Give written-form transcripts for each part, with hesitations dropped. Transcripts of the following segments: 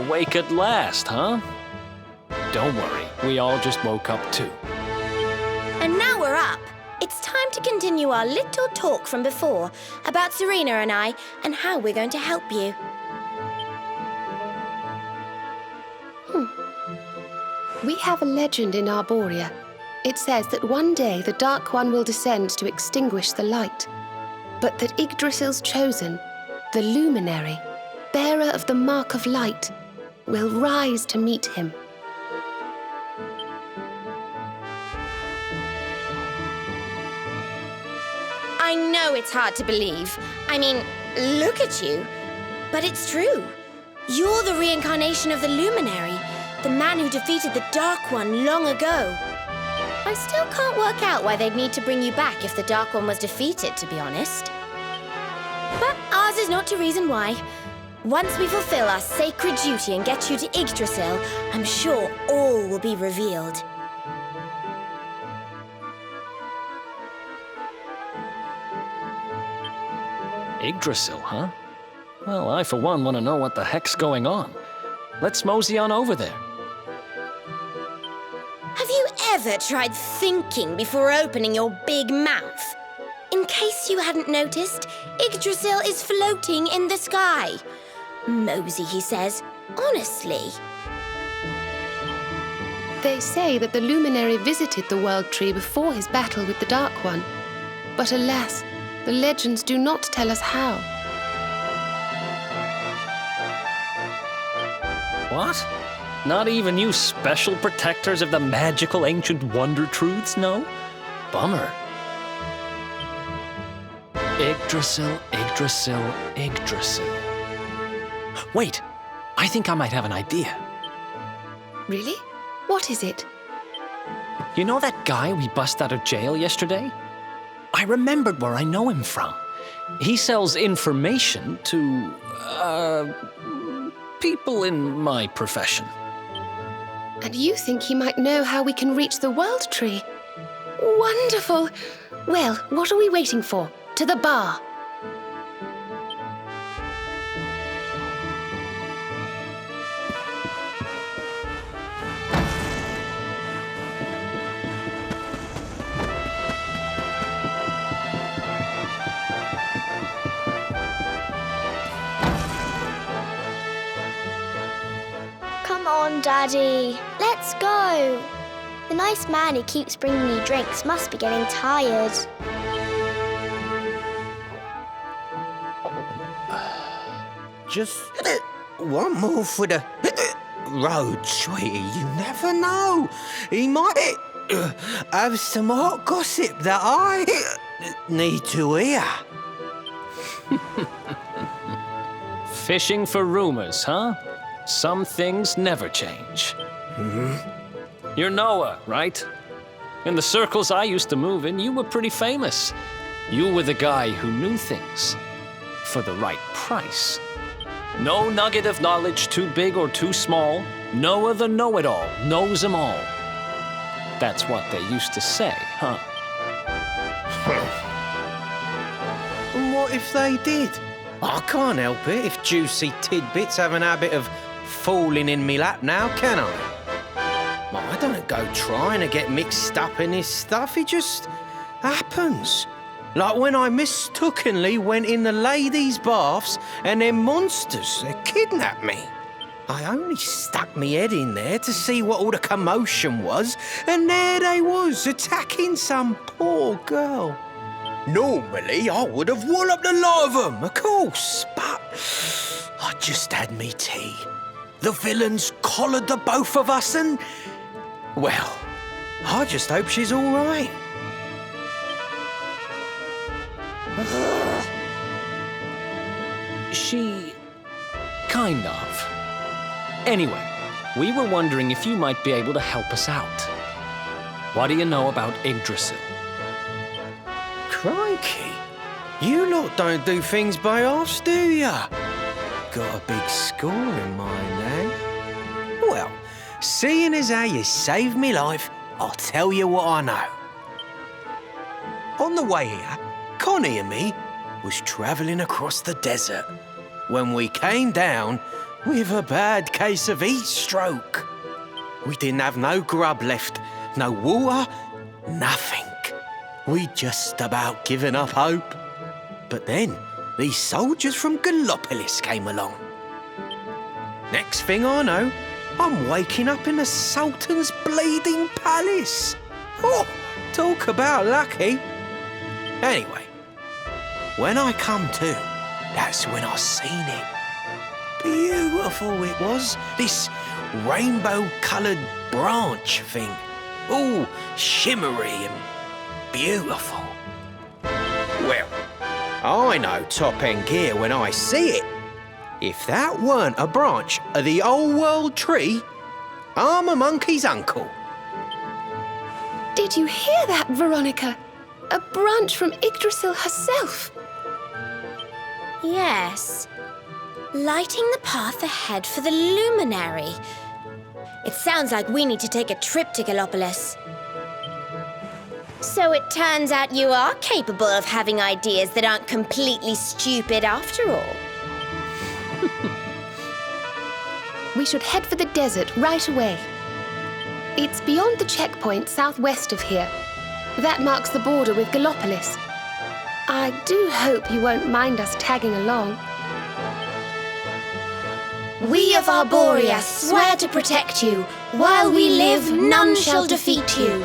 Awake at last, huh? Don't worry, we all just woke up too. And now we're up. It's time to continue our little talk from before about Serena and I and how we're going to help you. We have a legend in Arborea. It says that one day the Dark One will descend to extinguish the light, but that Yggdrasil's chosen, the luminary, bearer of the mark of light, will rise to meet him. I know it's hard to believe. I mean, look at you. But it's true. You're the reincarnation of the luminary, the man who defeated the Dark One long ago. I still can't work out why they'd need to bring you back if the Dark One was defeated, to be honest. But ours is not to reason why. Once we fulfill our sacred duty and get you to Yggdrasil, I'm sure all will be revealed. Yggdrasil, huh? Well, I for one want to know what the heck's going on. Let's mosey on over there. Have you ever tried thinking before opening your big mouth? In case you hadn't noticed, Yggdrasil is floating in the sky. Mosey, he says. Honestly. They say that the luminary visited the World Tree before his battle with the Dark One. But alas, the legends do not tell us how. What? Not even you special protectors of the magical ancient wonder truths know? Bummer. Yggdrasil, Yggdrasil, Yggdrasil. Wait, I think I might have an idea. Really? What is it? You know that guy we bust out of jail yesterday? I remembered where I know him from. He sells information to, people in my profession. And you think he might know how we can reach the World Tree? Wonderful! Well, what are we waiting for? To the bar! Come on, Daddy. Let's go. The nice man who keeps bringing you drinks must be getting tired. Just one more for the road, sweetie. You never know. He might have some hot gossip that I need to hear. Fishing for rumors, huh? Some things never change. You're Noah, right? In the circles I used to move in, you were pretty famous. You were the guy who knew things for the right price. No nugget of knowledge too big or too small. Noah the know-it-all knows them all. That's what they used to say, huh? And what if they did? I can't help it if juicy tidbits have an habit of falling in me lap now, can I? I don't go trying to get mixed up in this stuff, it just happens. Like when I mistakenly went in the ladies' baths and them monsters, they kidnapped me. I only stuck me head in there to see what all the commotion was, and there they was, attacking some poor girl. Normally, I would have walloped the lot of them, of course, but I just had me tea. The villains collared the both of us and, well, I just hope she's all right. She... kind of. Anyway, we were wondering if you might be able to help us out. What do you know about Yggdrasil? Crikey, you lot don't do things by halves, do ya? Got a big score in mind, eh? Well, seeing as how you saved me life, I'll tell you what I know. On the way here, Connie and me was travelling across the desert when we came down with a bad case of heat stroke. We didn't have no grub left, no water, nothing. We'd just about given up hope. But then these soldiers from Gallopolis came along. Next thing I know, I'm waking up in the Sultan's bleeding palace. Oh, talk about lucky. Anyway, when I come to, that's when I seen it. Beautiful it was, this rainbow-coloured branch thing. All shimmery and beautiful. Well, I know top-end gear when I see it. If that weren't a branch of the old world tree, I'm a monkey's uncle. Did you hear that, Veronica? A branch from Yggdrasil herself. Yes. Lighting the path ahead for the luminary. It sounds like we need to take a trip to Gallopolis. So it turns out you are capable of having ideas that aren't completely stupid after all. We should head for the desert right away. It's beyond the checkpoint southwest of here. That marks the border with Gallopolis. I do hope you won't mind us tagging along. We of Arborea swear to protect you. While we live, none shall defeat you.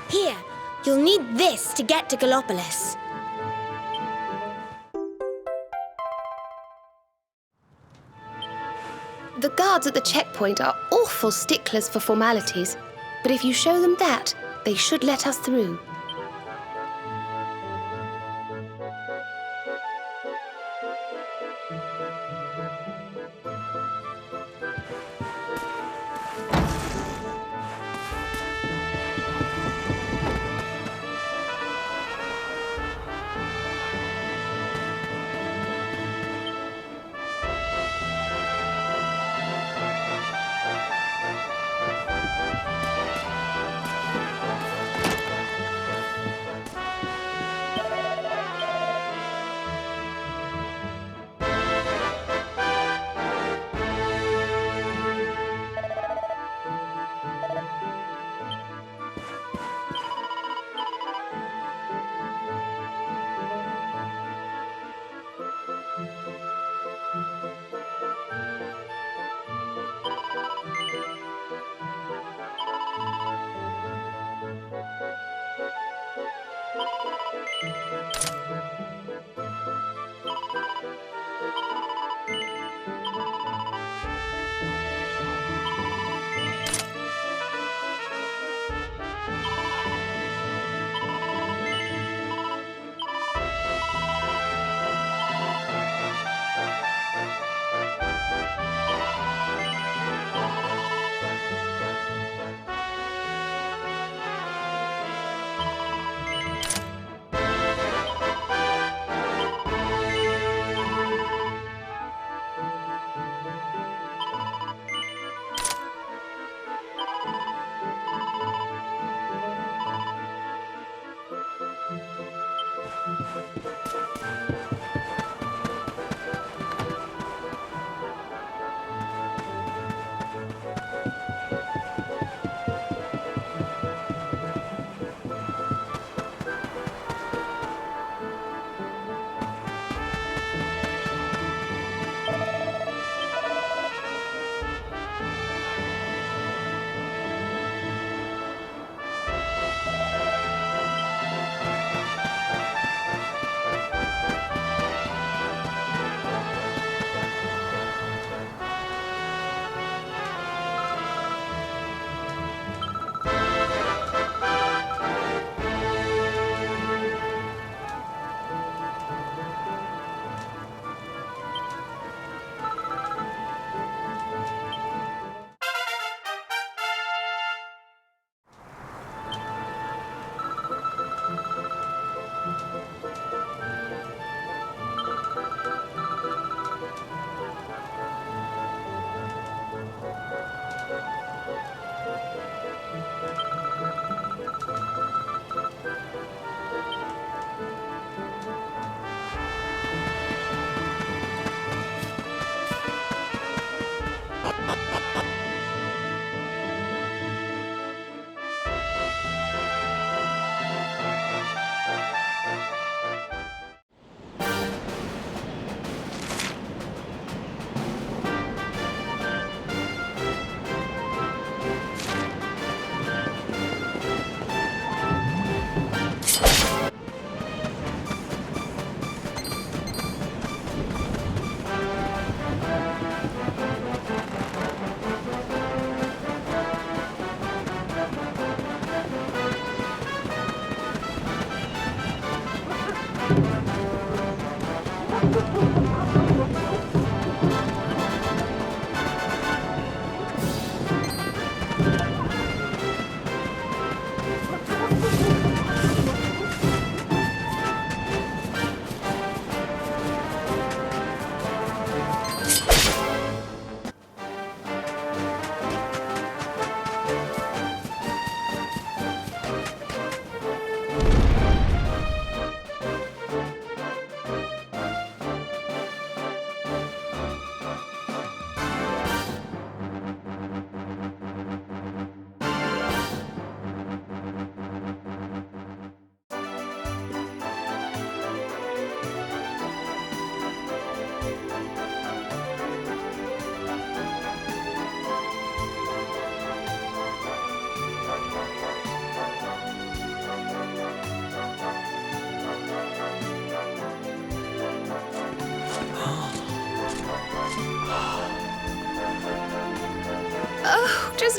Here, you'll need this to get to Gallopolis. The guards at the checkpoint are awful sticklers for formalities, but if you show them that, they should let us through.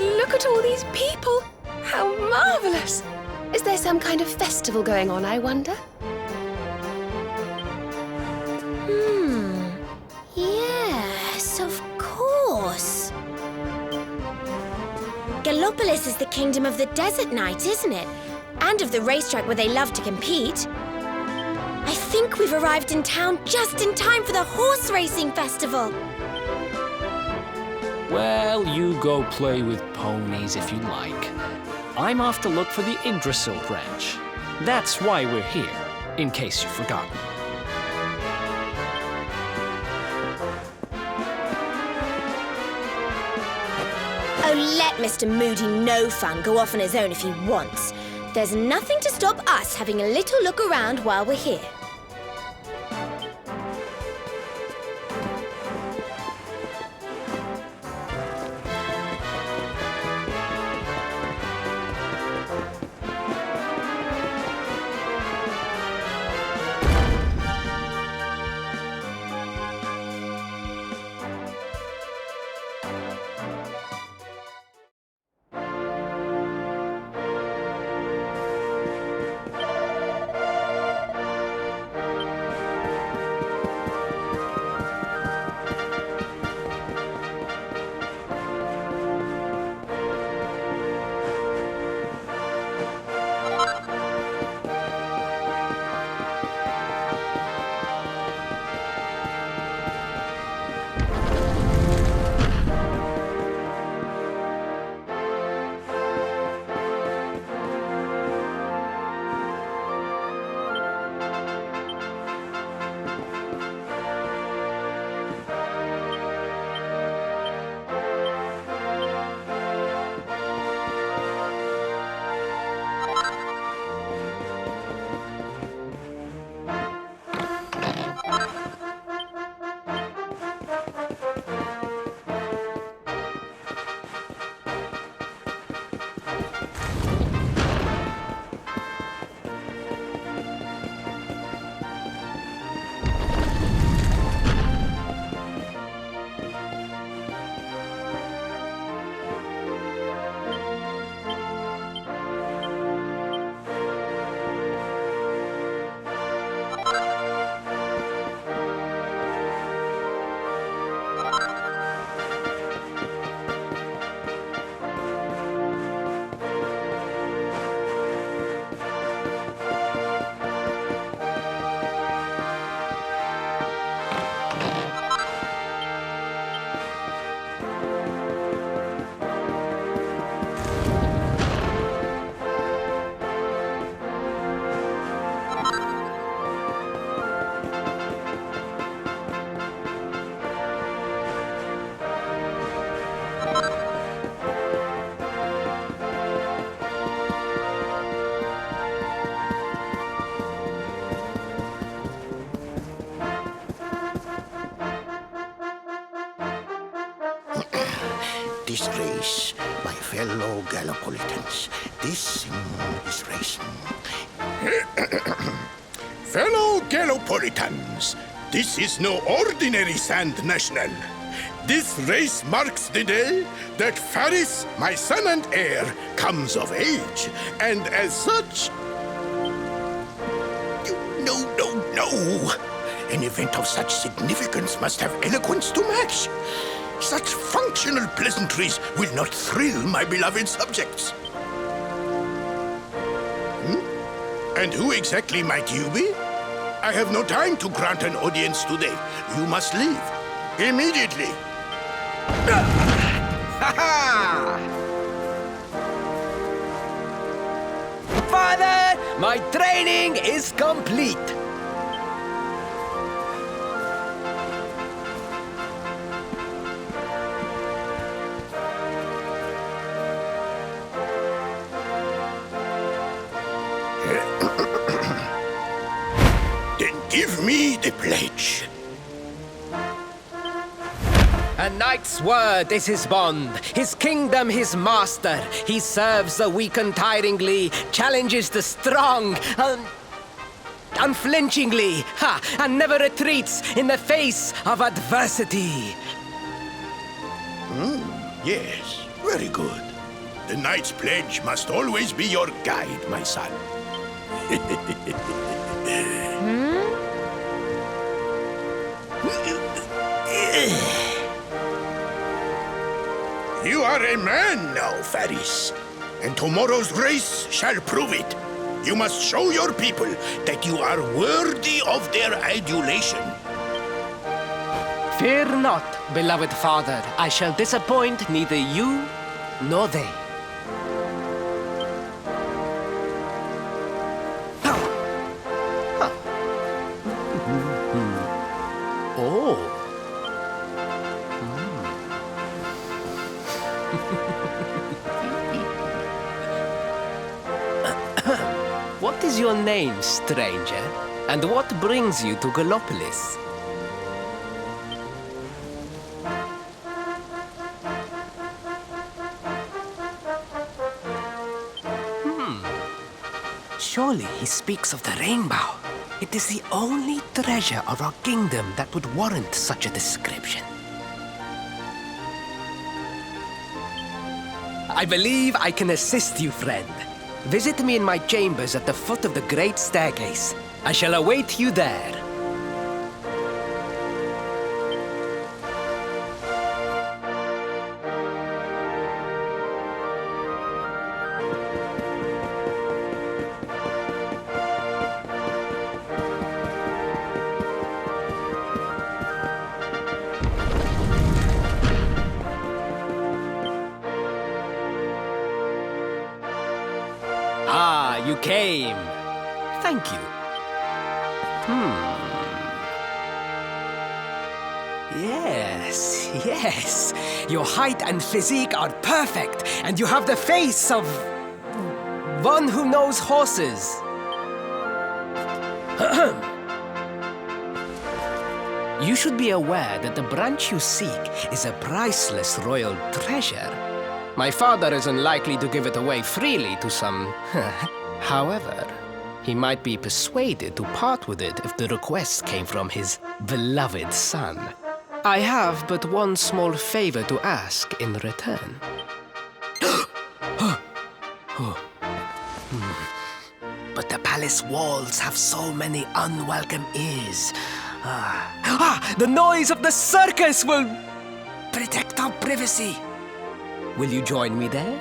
look at all these people! How marvellous! Is there some kind of festival going on, I wonder? Yes, of course. Gallopolis is the kingdom of the desert knight, isn't it? And of the racetrack where they love to compete. I think we've arrived in town just in time for the horse racing festival. Well, you go play with ponies if you like. I'm off to look for the Yggdrasil branch. That's why we're here, in case you've forgotten. Oh, let Mr. Moody No Fun go off on his own if he wants. There's nothing to stop us having a little look around while we're here. This race, my fellow Gallopolitans, this is race. Fellow Gallopolitans, this is no ordinary Sand National. This race marks the day that Faris, my son and heir, comes of age, and as such... No. An event of such significance must have eloquence to match. Such functional pleasantries will not thrill my beloved subjects. And who exactly might you be? I have no time to grant an audience today. You must leave. Immediately. Father, my training is complete. Then give me the pledge. A knight's word is his bond, his kingdom his master. He serves the weak untiringly, challenges the strong unflinchingly, and never retreats in the face of adversity. Yes, very good. The knight's pledge must always be your guide, my son. You are a man now, Faris. And tomorrow's race shall prove it. You must show your people that you are worthy of their adulation. Fear not, beloved father. I shall disappoint neither you nor they. Oh. What is your name, stranger? And what brings you to Gallopolis? Surely he speaks of the rainbow. It is the only treasure of our kingdom that would warrant such a description. I believe I can assist you, friend. Visit me in my chambers at the foot of the great staircase. I shall await you there. Ah, you came. Thank you. Yes. Your height and physique are perfect, and you have the face of one who knows horses. You should be aware that the branch you seek is a priceless royal treasure. My father is unlikely to give it away freely to some... However, he might be persuaded to part with it if the request came from his beloved son. I have but one small favor to ask in return. But the palace walls have so many unwelcome ears. The noise of the circus will protect our privacy. Will you join me there?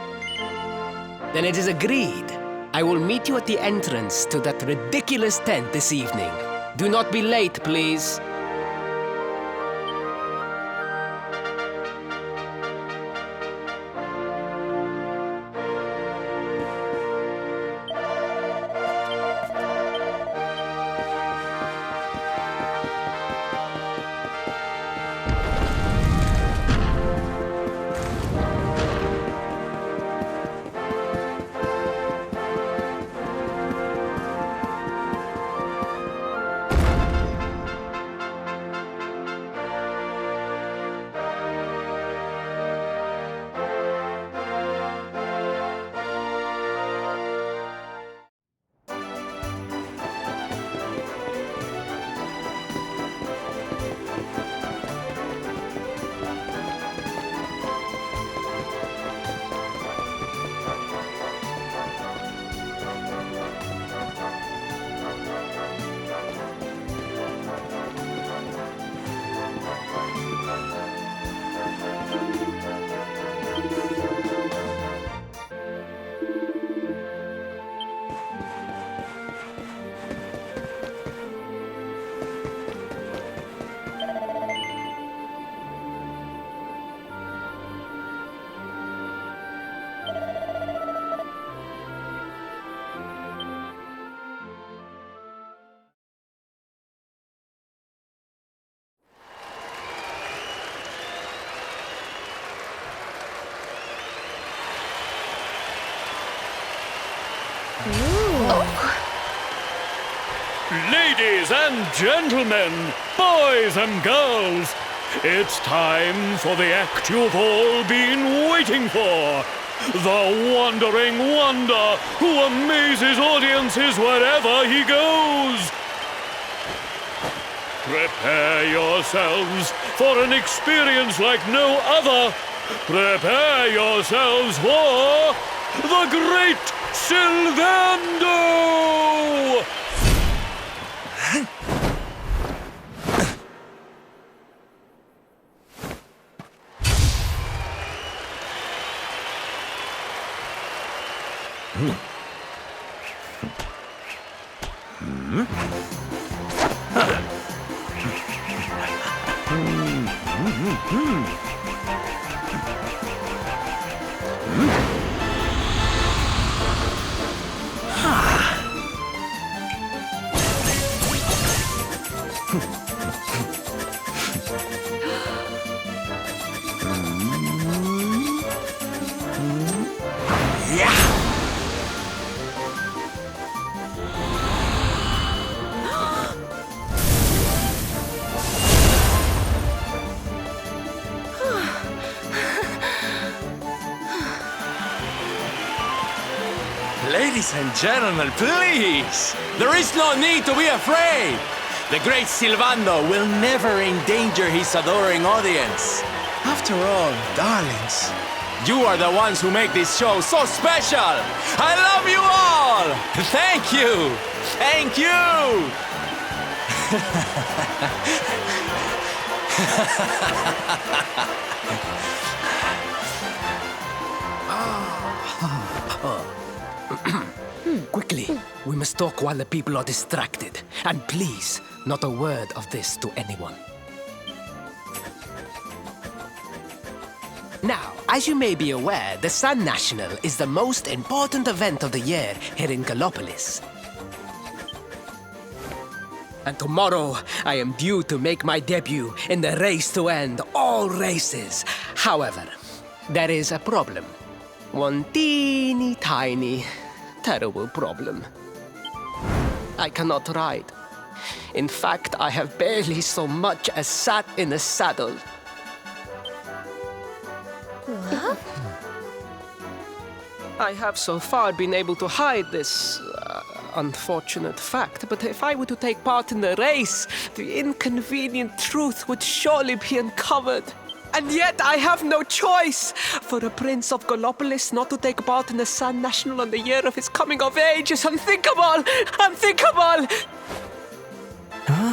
Then it is agreed. I will meet you at the entrance to that ridiculous tent this evening. Do not be late, please. Ladies and gentlemen, boys and girls, it's time for the act you've all been waiting for. The Wandering Wonder, who amazes audiences wherever he goes. Prepare yourselves for an experience like no other Prepare yourselves for the Great Sylvando! Ladies and gentlemen, please! There is no need to be afraid! The great Sylvando will never endanger his adoring audience. After all, darlings, you are the ones who make this show so special! I love you all! Thank you! Thank you! Quickly, we must talk while the people are distracted. And please, not a word of this to anyone. Now, as you may be aware, the Sun National is the most important event of the year here in Gallopolis. And tomorrow, I am due to make my debut in the race to end all races. However, there is a problem. One teeny tiny, terrible problem. I cannot ride. In fact, I have barely so much as sat in a saddle. What? I have so far been able to hide this unfortunate fact, but if I were to take part in the race, the inconvenient truth would surely be uncovered. And yet I have no choice. For a prince of Gallopolis not to take part in the Sun National on the year of his coming of age is unthinkable! Unthinkable!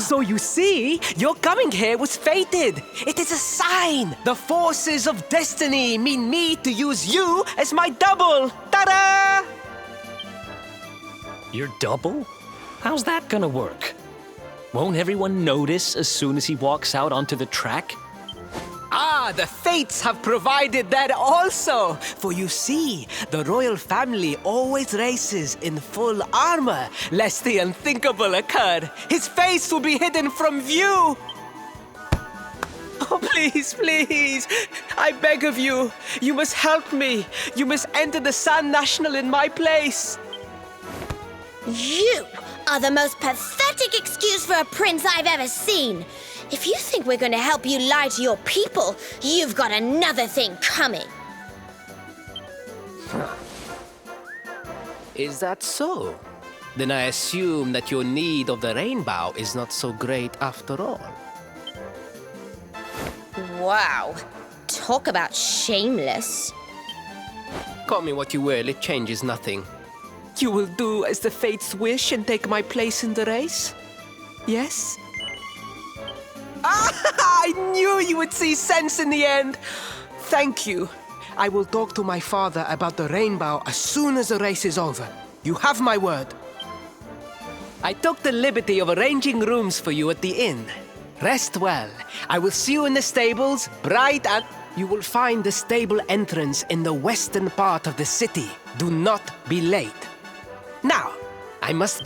So you see, your coming here was fated. It is a sign. The forces of destiny mean me to use you as my double. Ta-da! Your double? How's that gonna work? Won't everyone notice as soon as he walks out onto the track? Ah, the fates have provided that also. For you see, the royal family always races in full armor, lest the unthinkable occur. His face will be hidden from view. Oh, please, please. I beg of you. You must help me. You must enter the Sun National in my place. You are the most pathetic excuse for a prince I've ever seen. If you think we're going to help you lie to your people, you've got another thing coming. Is that so? Then I assume that your need of the rainbow is not so great after all. Wow. Talk about shameless. Call me what you will, it changes nothing. You will do as the fates wish and take my place in the race? Yes? I knew you would see sense in the end. Thank you. I will talk to my father about the rainbow as soon as the race is over. You have my word. I took the liberty of arranging rooms for you at the inn. Rest well. I will see you in the stables, bright and... You will find the stable entrance in the western part of the city. Do not be late. Now, I must...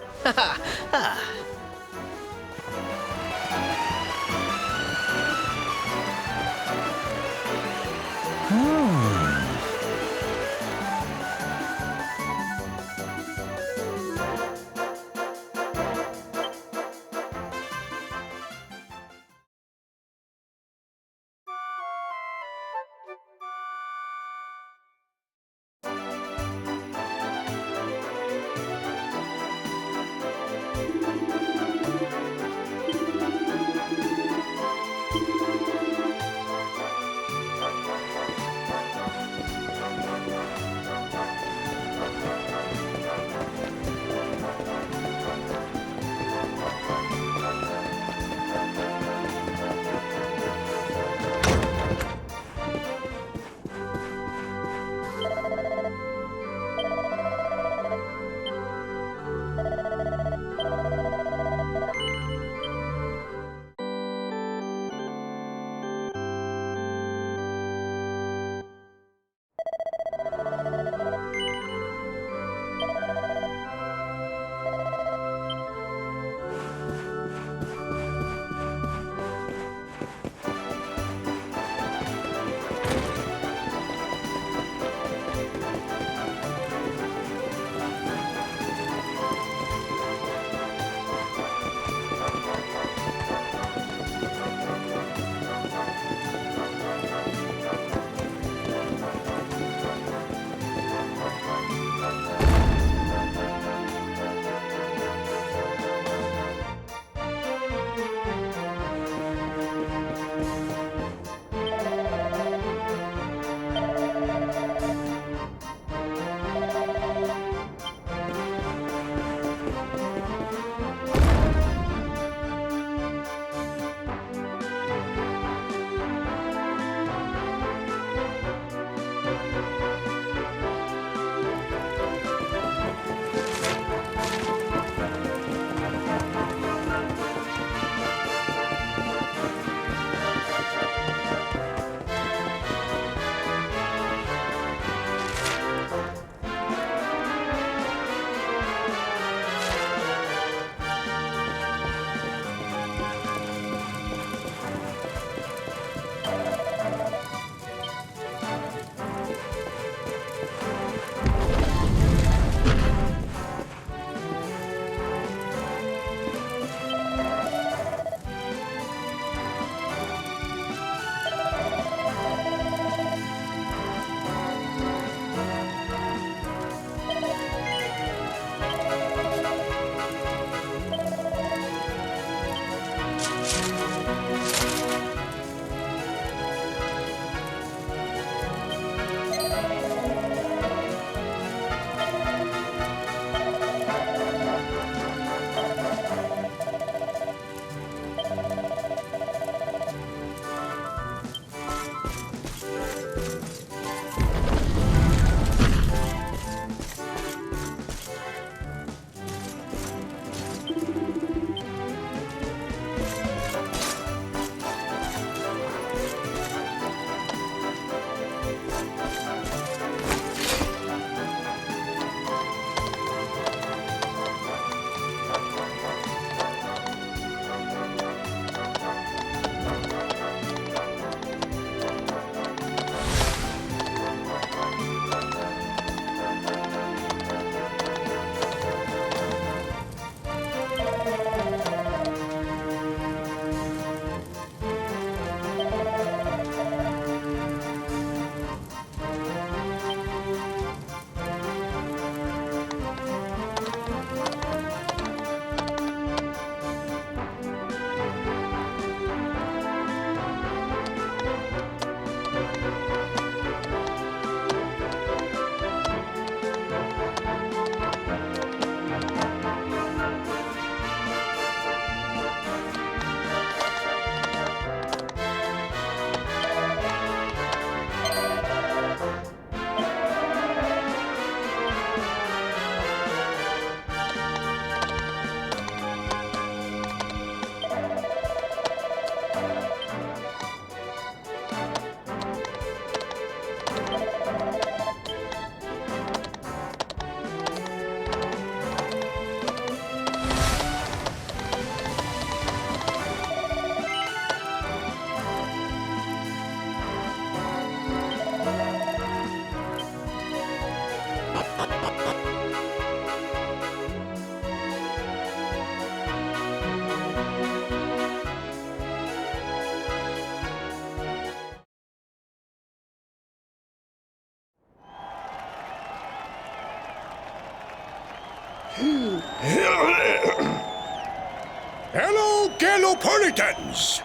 Hello, Galopolitans!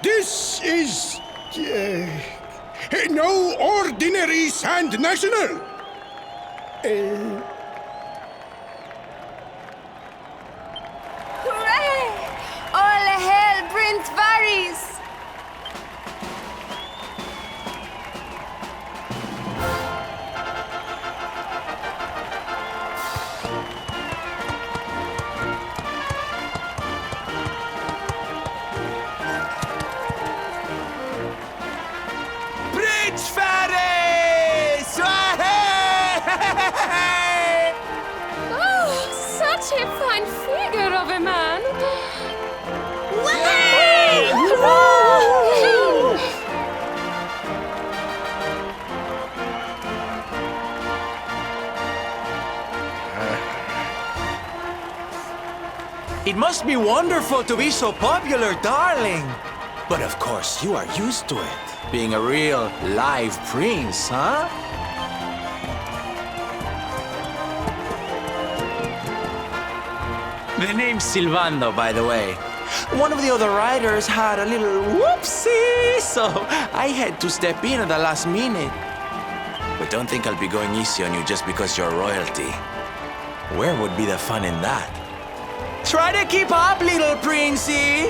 This is... no ordinary Sand National! Hooray! All hail Prince Varys! Prince Ferris! Oh, such a fine figure of a man! It must be wonderful to be so popular, darling. But of course, you are used to it. Being a real live prince, huh? The name's Silvando, by the way. One of the other riders had a little whoopsie, so I had to step in at the last minute. But don't think I'll be going easy on you just because you're royalty. Where would be the fun in that? Try to keep up, little princey!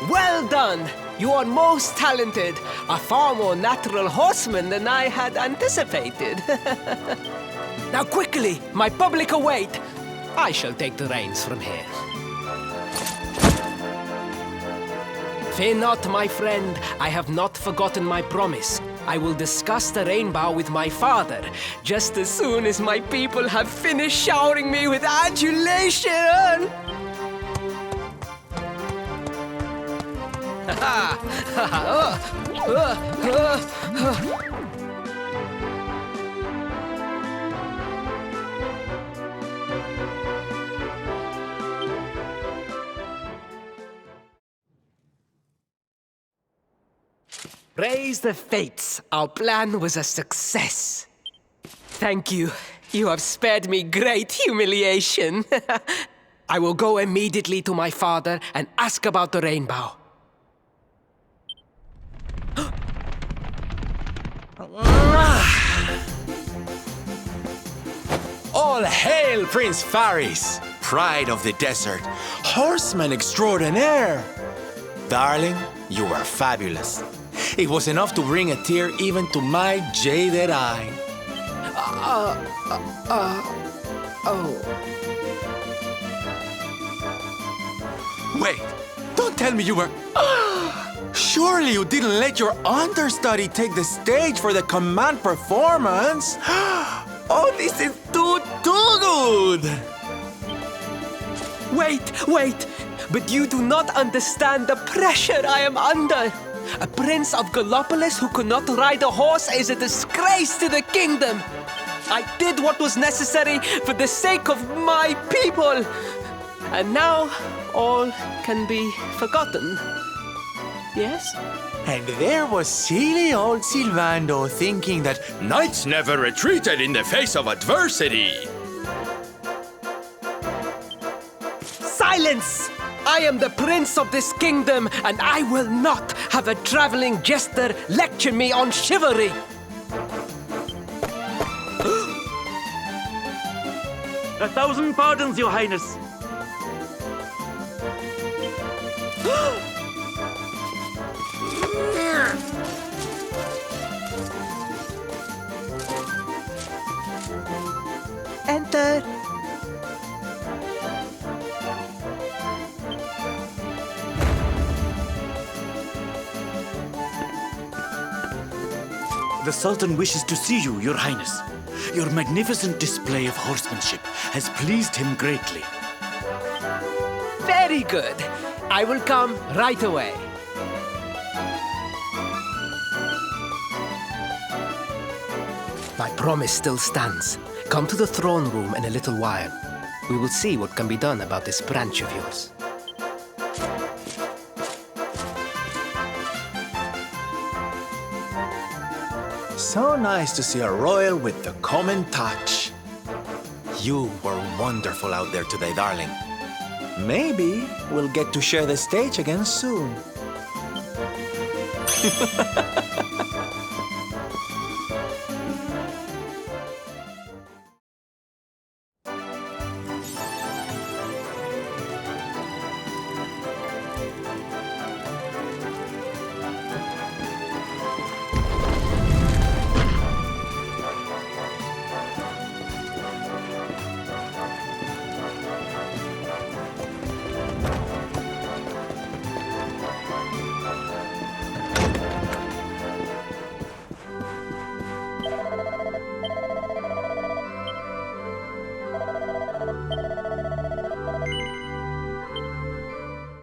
Well done! You are most talented. A far more natural horseman than I had anticipated. Now quickly, my public await. I shall take the reins from here. Fear not, my friend. I have not forgotten my promise. I will discuss the rainbow with my father, just as soon as my people have finished showering me with adulation. Praise the fates. Our plan was a success. Thank you. You have spared me great humiliation. I will go immediately to my father and ask about the rainbow. All hail Prince Faris, pride of the desert, horseman extraordinaire. Darling, you were fabulous. It was enough to bring a tear even to my jaded eye. Wait, don't tell me you were... Surely you didn't let your understudy take the stage for the command performance? Oh, this is too good! Wait! But you do not understand the pressure I am under. A prince of Gallopolis who could not ride a horse is a disgrace to the kingdom. I did what was necessary for the sake of my people. And now all can be forgotten. Yes? And there was silly old Silvando thinking that knights never retreated in the face of adversity. Silence! I am the prince of this kingdom, and I will not have a traveling jester lecture me on chivalry. 1,000 pardons, Your Highness. Enter. The Sultan wishes to see you, Your Highness. Your magnificent display of horsemanship has pleased him greatly. Very good. I will come right away. My promise still stands. Come to the throne room in a little while. We will see what can be done about this branch of yours. So nice to see a royal with the common touch. You were wonderful out there today, darling. Maybe we'll get to share the stage again soon.